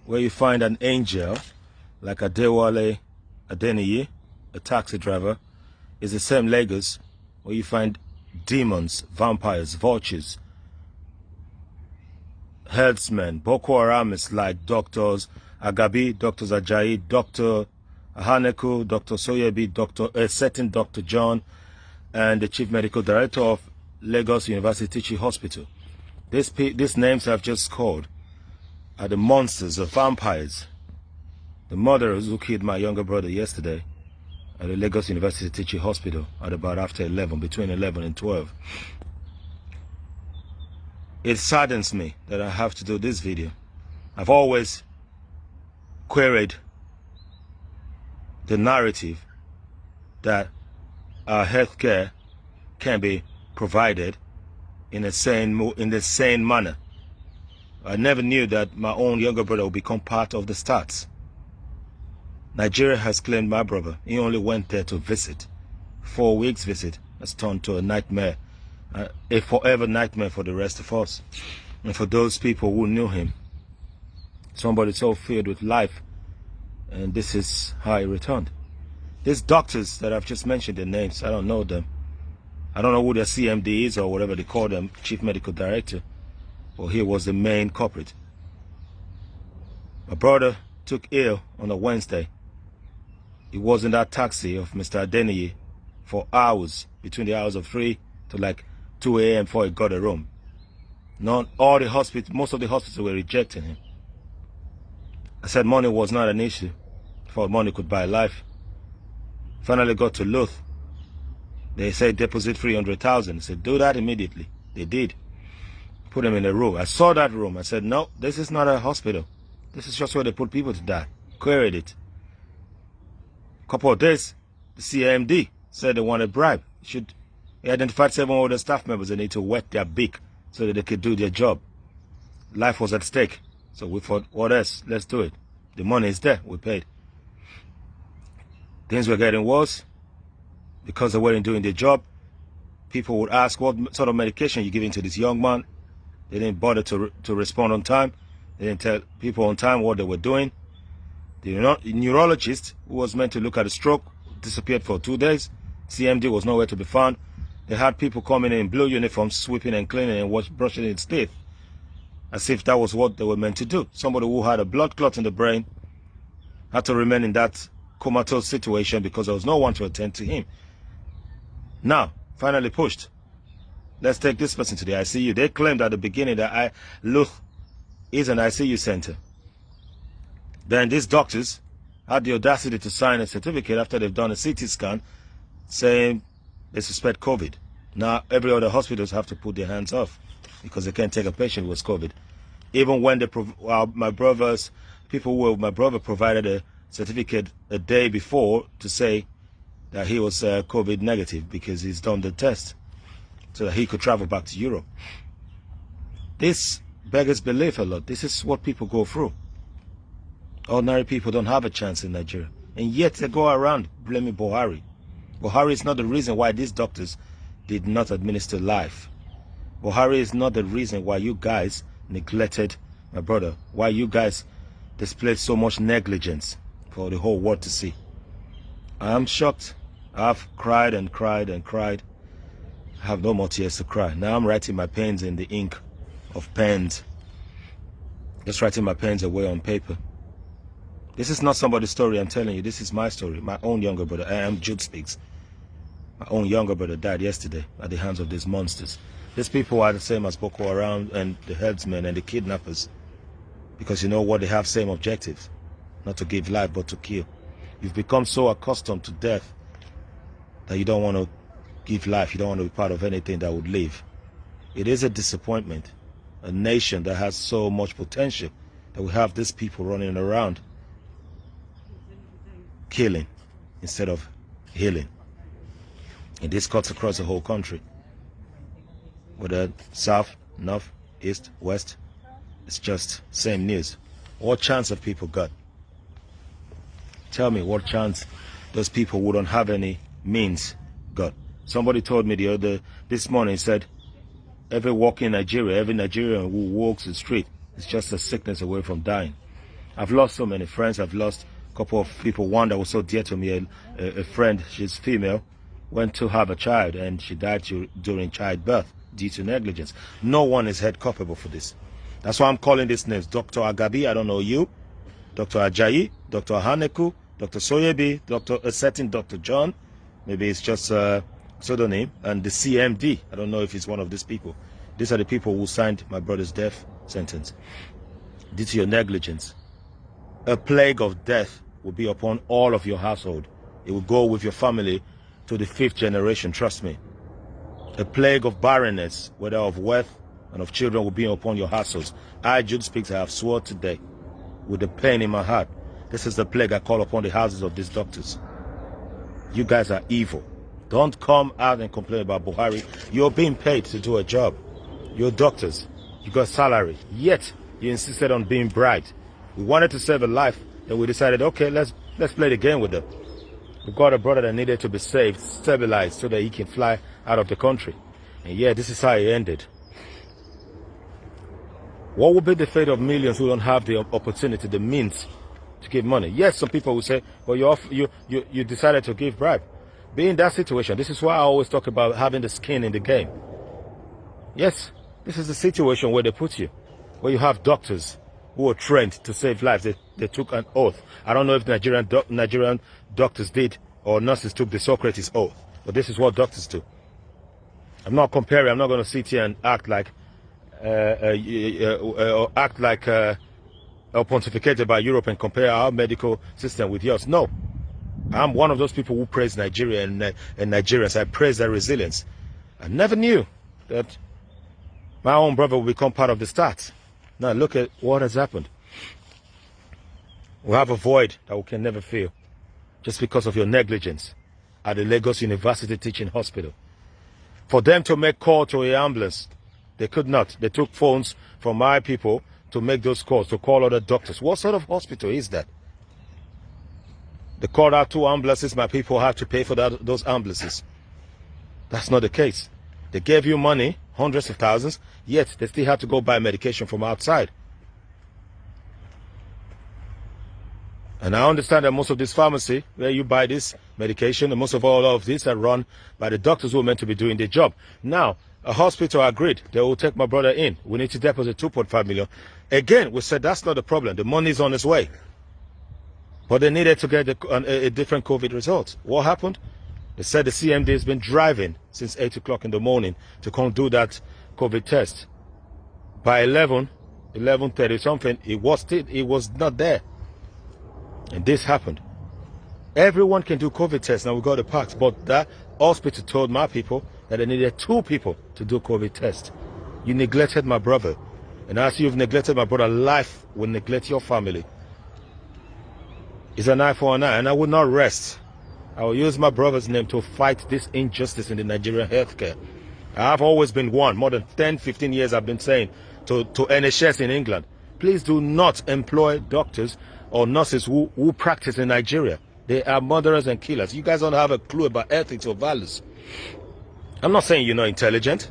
where you find an angel like Adewale Adeniyi, a taxi driver, is the same Lagos where you find demons, vampires, vultures, herdsmen, Boko Haramists like Doctors Agabi, Doctors Ajayi, Dr. Ahaneku, Dr. Soyebi, certain Dr. John, and the Chief Medical Director of Lagos University Teaching Hospital. These names I've just called are the monsters, the vampires, the murderers who killed my younger brother yesterday at the Lagos University Teaching Hospital at about after 11, between 11 and 12. It saddens me that I have to do this video. I've always queried the narrative that our healthcare can be provided in the same manner. I never knew that my own younger brother would become part of the stats. Nigeria has claimed my brother. He only went there to visit. 4 weeks visit has turned to a nightmare, a forever nightmare for the rest of us. And for those people who knew him, somebody so filled with life, and this is how he returned. These doctors that I've just mentioned their names, I don't know them. I don't know who their CMD is or whatever they call them, Chief Medical Director. Well, he was the main culprit. My brother took ill on a Wednesday. He was in that taxi of Mr. Adeniyi for hours, between the hours of 3 to like 2 a.m. before he got a room. Most of the hospitals were rejecting him. I said money was not an issue. I thought money could buy life. Finally got to Luth. They said deposit 300,000. I said do that immediately. They did. Put him in a room. I saw that room. I said no, this is not a hospital. This is just where they put people to die. Queried it. A couple of days, the CMD said they wanted a bribe. He identified 7 other staff members that need to wet their beak so that they could do their job. Life was at stake. So we thought, what else? Let's do it. The money is there. We paid. Things were getting worse because they weren't doing their job. People would ask what sort of medication you're giving to this young man. They didn't bother to respond on time. They didn't tell people on time what they were doing. The neurologist who was meant to look at a stroke disappeared for 2 days. CMD was nowhere to be found. They had people coming in blue uniforms, sweeping and cleaning and brushing his teeth, as if that was what they were meant to do. Somebody who had a blood clot in the brain had to remain in that comatose situation because there was no one to attend to him. Now, finally pushed. Let's take this person to the ICU. They claimed at the beginning that Luth is an ICU center. Then these doctors had the audacity to sign a certificate after they've done a CT scan saying they suspect COVID. Now every other hospitals have to put their hands off because they can't take a patient with COVID. Even when my brother provided a certificate a day before to say that he was COVID negative because he's done the test so that he could travel back to Europe. This beggars belief a lot. This is what people go through. Ordinary people don't have a chance in Nigeria. And yet they go around blaming Buhari. Buhari is not the reason why these doctors did not administer life. Buhari is not the reason why you guys neglected my brother. Why you guys displayed so much negligence for the whole world to see. I am shocked. I've cried and cried and cried. I have no more tears to cry. Now I'm writing my pains in the ink of pens. Just writing my pains away on paper. This is not somebody's story, I'm telling you. This is my story. My own younger brother. I am Jude Speaks. My own younger brother died yesterday at the hands of these monsters. These people are the same as Boko Haram and the herdsmen and the kidnappers. Because you know what? They have same objectives. Not to give life, but to kill. You've become so accustomed to death that you don't want to give life. You don't want to be part of anything that would live. It is a disappointment. A nation that has so much potential that we have these people running around killing instead of healing. And this cuts across the whole country. Whether south, north, east, west, it's just same news. What chance have people got? Tell me what chance those people who don't have any means got. Somebody told me this morning, said every walk in Nigeria, every Nigerian who walks the street is just a sickness away from dying. I've lost so many friends. I've lost a couple of people. One that was so dear to me, a friend, she's female, went to have a child and she died during childbirth due to negligence. No one is held culpable for this. That's why I'm calling these names. Dr. Agabi, I don't know you. Dr. Ajayi, Dr. Haneku, Dr. Soyebi, a certain Dr. John. Maybe it's just a pseudonym. And the CMD. I don't know if it's one of these people. These are the people who signed my brother's death sentence. Due to your negligence. A plague of death will be upon all of your household. It will go with your family to the 5th generation, trust me. A plague of barrenness, whether of wealth and of children, will be upon your households. I, Jude Speaks, I have sworn today with the pain in my heart. This is the plague I call upon the houses of these doctors. You guys are evil. Don't come out and complain about Buhari. You're being paid to do a job. You're doctors. You got salary. Yet, you insisted on being bribed. We wanted to save a life, and we decided, okay, let's play the game with them. We got a brother that needed to be saved, stabilized, so that he can fly out of the country. And yeah, this is how it ended. What will be the fate of millions who don't have the opportunity, the means to give money? Yes, some people will say, well, you decided to give bribe. Be in that situation. This is why I always talk about having the skin in the game. Yes, this is the situation where they put you, where you have doctors who are trained to save lives. They took an oath. I don't know if Nigerian doctors did or nurses took the Socrates oath, but this is what doctors do. I'm not comparing. I'm not going to sit here and act like pontificate about Europe and compare our medical system with yours. No, I'm one of those people who praise Nigeria and Nigerians. I praise their resilience. I never knew that my own brother will become part of the stats. Now look at what has happened. We have a void that we can never fill just because of your negligence at the Lagos University Teaching Hospital. For them to make call to an ambulance, they could not. They took phones from my people to make those calls, to call other doctors. What sort of hospital is that? They called out 2 ambulances. My people have to pay for those ambulances. That's not the case. They gave you money, hundreds of thousands, yet they still have to go buy medication from outside. And I understand that most of this pharmacy, where you buy this medication, and most of all of these are run by the doctors who are meant to be doing their job. Now, a hospital agreed they will take my brother in. We need to deposit 2.5 million. Again, we said that's not the problem. The money is on its way. But they needed to get a different COVID result. What happened? They said the CMD has been driving since 8 o'clock in the morning to come do that COVID test. By 11:30 something, it was not there. And this happened. Everyone can do COVID tests. Now we got the packs, but that hospital told my people that they needed 2 people to do COVID test. You neglected my brother. And as you've neglected my brother, life will neglect your family. It's an eye for an eye, and I will not rest. I will use my brother's name to fight this injustice in the Nigerian healthcare. I have always been one, more than 10, 15 years I've been saying to NHS in England, please do not employ doctors or nurses who practice in Nigeria. They are murderers and killers. You guys don't have a clue about ethics or values. I'm not saying you're not intelligent,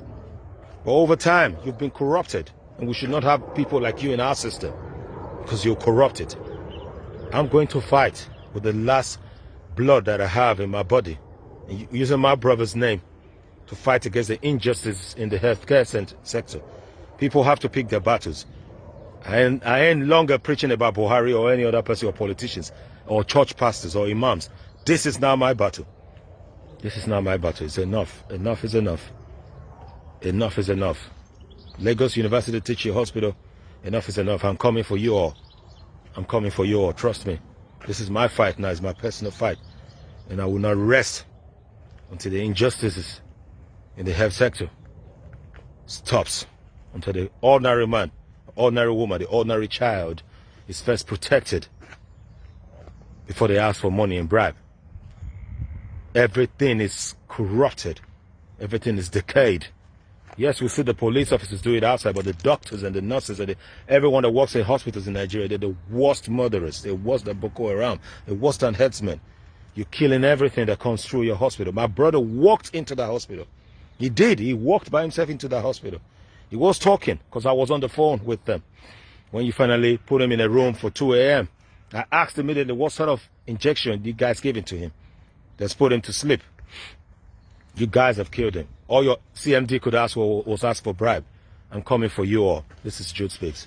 but over time you've been corrupted, and we should not have people like you in our system because you're corrupted. I'm going to fight with the last blood that I have in my body, and using my brother's name to fight against the injustice in the healthcare sector. People have to pick their battles. I ain't longer preaching about Buhari or any other person or politicians or church pastors or imams. This is now my battle. This is now my battle. It's enough. Enough is enough. Enough is enough. Lagos University Teaching Hospital, enough is enough. I'm coming for you all. I'm coming for you all. Trust me. This is my fight now. It's my personal fight. And I will not rest until the injustices in the health sector stops. Until the ordinary man, ordinary woman, the ordinary child is first protected before they ask for money and bribe. Everything is corrupted. Everything is decayed. Yes, we see the police officers do it outside, but the doctors and the nurses and everyone that works in hospitals in Nigeria, they're the worst murderers. They're worse than Boko Haram. They're worse than headsmen. You're killing everything that comes through your hospital. My brother walked into the hospital. He did. He walked by himself into the hospital. He was talking because I was on the phone with them. when you finally put him in a room for 2 a.m., I asked immediately what sort of injection you guys giving to him that's put him to sleep. You guys have killed him. All your CMD could ask for was ask for bribe. I'm coming for you all. This is Jude Speaks.